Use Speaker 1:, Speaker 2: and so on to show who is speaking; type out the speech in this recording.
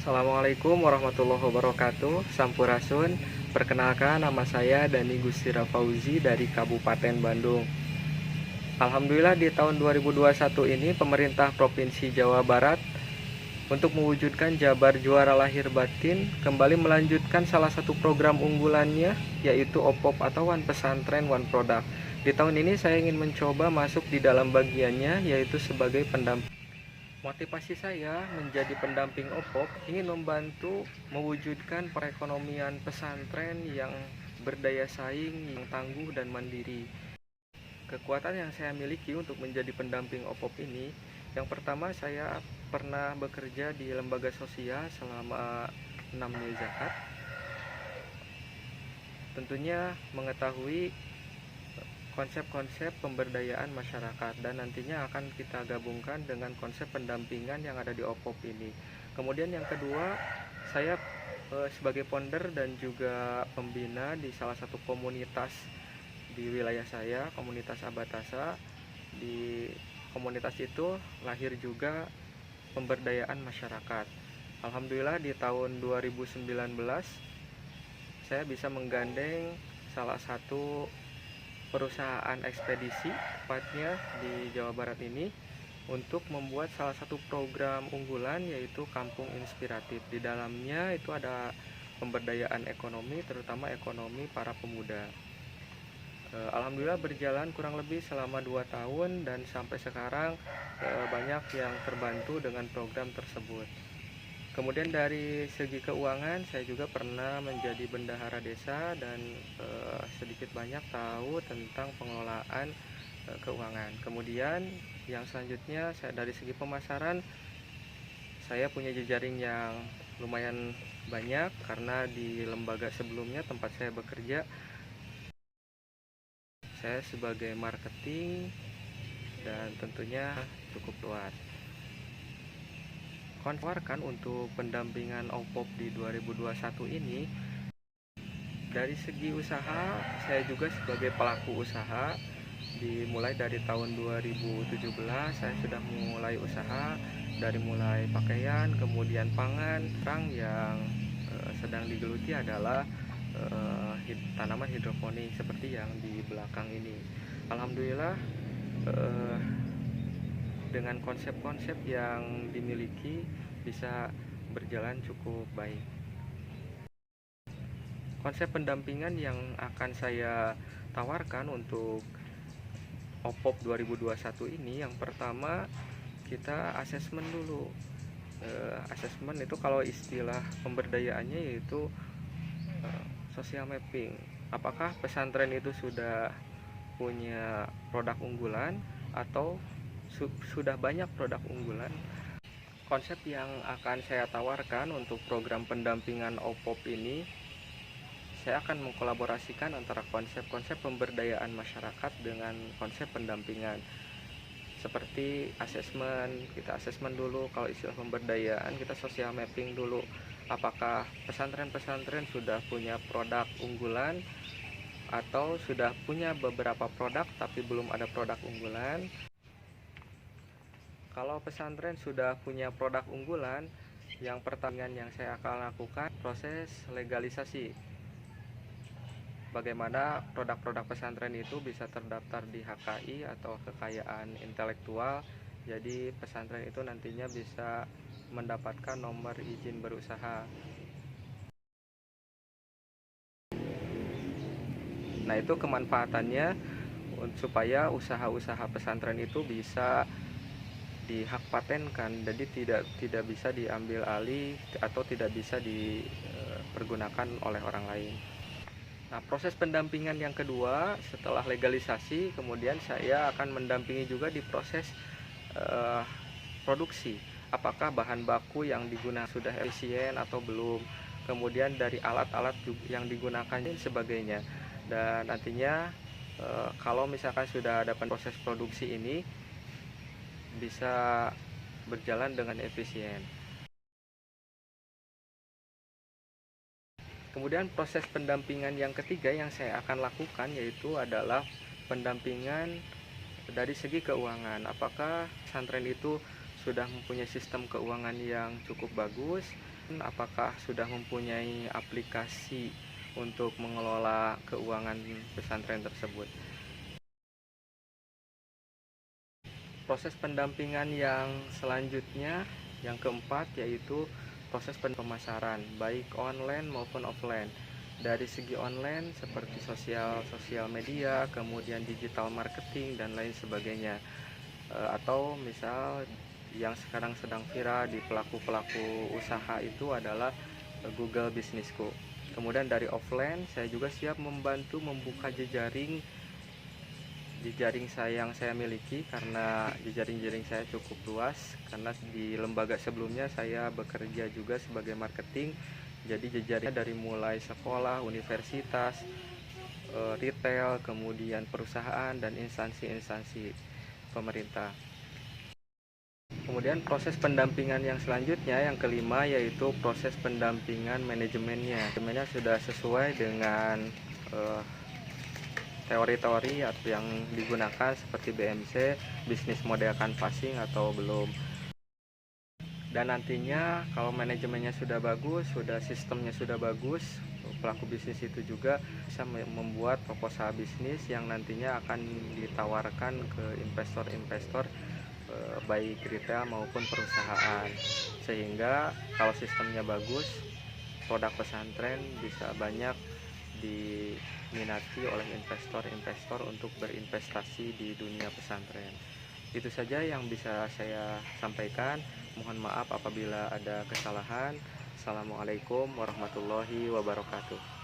Speaker 1: Assalamualaikum warahmatullahi wabarakatuh. Sampurasun. Perkenalkan, nama saya Dani Gustira Fauzi dari Kabupaten Bandung. Alhamdulillah di tahun 2021 ini pemerintah Provinsi Jawa Barat untuk mewujudkan Jabar Juara Lahir Batin kembali melanjutkan salah satu program unggulannya, yaitu OPOP atau One Pesantren One Product. Di tahun ini saya ingin mencoba masuk di dalam bagiannya, yaitu sebagai pendamping. Motivasi saya menjadi pendamping OPOP ingin membantu mewujudkan perekonomian pesantren yang berdaya saing, yang tangguh dan mandiri. Kekuatan yang saya miliki untuk menjadi pendamping OPOP ini, yang pertama, saya pernah bekerja di lembaga sosial selama 6 zakat. Tentunya mengetahui konsep-konsep pemberdayaan masyarakat dan nantinya akan kita gabungkan dengan konsep pendampingan yang ada di OPOP ini. Kemudian yang kedua, saya sebagai founder dan juga pembina di salah satu komunitas di wilayah saya, komunitas Abatasa. Di komunitas itu lahir juga pemberdayaan masyarakat. Alhamdulillah di tahun 2019 saya bisa menggandeng salah satu perusahaan ekspedisi tepatnya di Jawa Barat ini untuk membuat salah satu program unggulan, yaitu Kampung Inspiratif. Di dalamnya itu ada pemberdayaan ekonomi, terutama ekonomi para pemuda. Alhamdulillah berjalan kurang lebih selama 2 tahun dan sampai sekarang banyak yang terbantu dengan program tersebut. Kemudian dari segi keuangan, saya juga pernah menjadi bendahara desa dan sedikit banyak tahu tentang pengelolaan keuangan. Kemudian yang selanjutnya, saya dari segi pemasaran, saya punya jejaring yang lumayan banyak karena di lembaga sebelumnya tempat saya bekerja, saya sebagai marketing dan tentunya cukup luas. Konwarkan untuk pendampingan OPOP di 2021 ini, dari segi usaha saya juga sebagai pelaku usaha. Dimulai dari tahun 2017 saya sudah mulai usaha, dari mulai pakaian, kemudian pangan. Sekarang yang sedang digeluti adalah tanaman hidroponik seperti yang di belakang ini. Alhamdulillah dengan konsep-konsep yang dimiliki bisa berjalan cukup baik. Konsep pendampingan yang akan saya tawarkan untuk OPOP 2021 ini, yang pertama kita asesmen dulu. Asesmen itu kalau istilah pemberdayaannya yaitu social mapping. Apakah pesantren itu sudah punya produk unggulan atau sudah banyak produk unggulan. Konsep yang akan saya tawarkan untuk program pendampingan OPOP ini, saya akan mengkolaborasikan antara konsep-konsep pemberdayaan masyarakat dengan konsep pendampingan. Seperti asesmen, kita asesmen dulu. Kalau istilah pemberdayaan, kita social mapping dulu. Apakah pesantren-pesantren sudah punya produk unggulan atau sudah punya beberapa produk tapi belum ada produk unggulan. Kalau pesantren sudah punya produk unggulan, yang pertama yang saya akan lakukan proses legalisasi. Bagaimana produk-produk pesantren itu bisa terdaftar di HKI atau kekayaan intelektual. Jadi pesantren itu nantinya bisa mendapatkan nomor izin berusaha. Nah, itu kemanfaatannya supaya usaha-usaha pesantren itu bisa dihak patenkan, jadi tidak bisa diambil alih atau tidak bisa dipergunakan oleh orang lain. Nah, proses pendampingan yang kedua setelah legalisasi, kemudian saya akan mendampingi juga di proses produksi. Apakah bahan baku yang digunakan sudah efisien atau belum, kemudian dari alat-alat yang digunakan dan sebagainya. Dan nantinya kalau misalkan sudah ada proses produksi ini bisa berjalan dengan efisien. Kemudian proses pendampingan yang ketiga yang saya akan lakukan yaitu adalah pendampingan dari segi keuangan. Apakah pesantren itu sudah mempunyai sistem keuangan yang cukup bagus apakah sudah mempunyai aplikasi untuk mengelola keuangan pesantren tersebut. Proses pendampingan yang selanjutnya, yang keempat, yaitu proses pemasaran, baik online maupun offline. Dari segi online seperti sosial media, kemudian digital marketing dan lain sebagainya. Atau misal yang sekarang sedang viral di pelaku-pelaku usaha itu adalah Google Bisnisku. Kemudian dari offline saya juga siap membantu membuka jejaring saya yang saya miliki, karena jejaring saya cukup luas, karena di lembaga sebelumnya saya bekerja juga sebagai marketing. Jadi jejaringnya dari mulai sekolah, universitas, retail, kemudian perusahaan dan instansi-instansi pemerintah. Kemudian proses pendampingan yang selanjutnya, yang kelima, yaitu proses pendampingan manajemennya. Manajemennya sudah sesuai dengan teori-teori yang digunakan seperti BMC, bisnis model canvassing, atau belum. Dan nantinya kalau manajemennya sudah bagus, sistemnya sudah bagus, pelaku bisnis itu juga bisa membuat proposal bisnis yang nantinya akan ditawarkan ke investor-investor, baik retail maupun perusahaan. Sehingga kalau sistemnya bagus, produk pesantren bisa banyak diminati oleh investor-investor untuk berinvestasi di dunia pesantren. Itu saja yang bisa saya sampaikan. Mohon maaf apabila ada kesalahan. Assalamualaikum warahmatullahi wabarakatuh.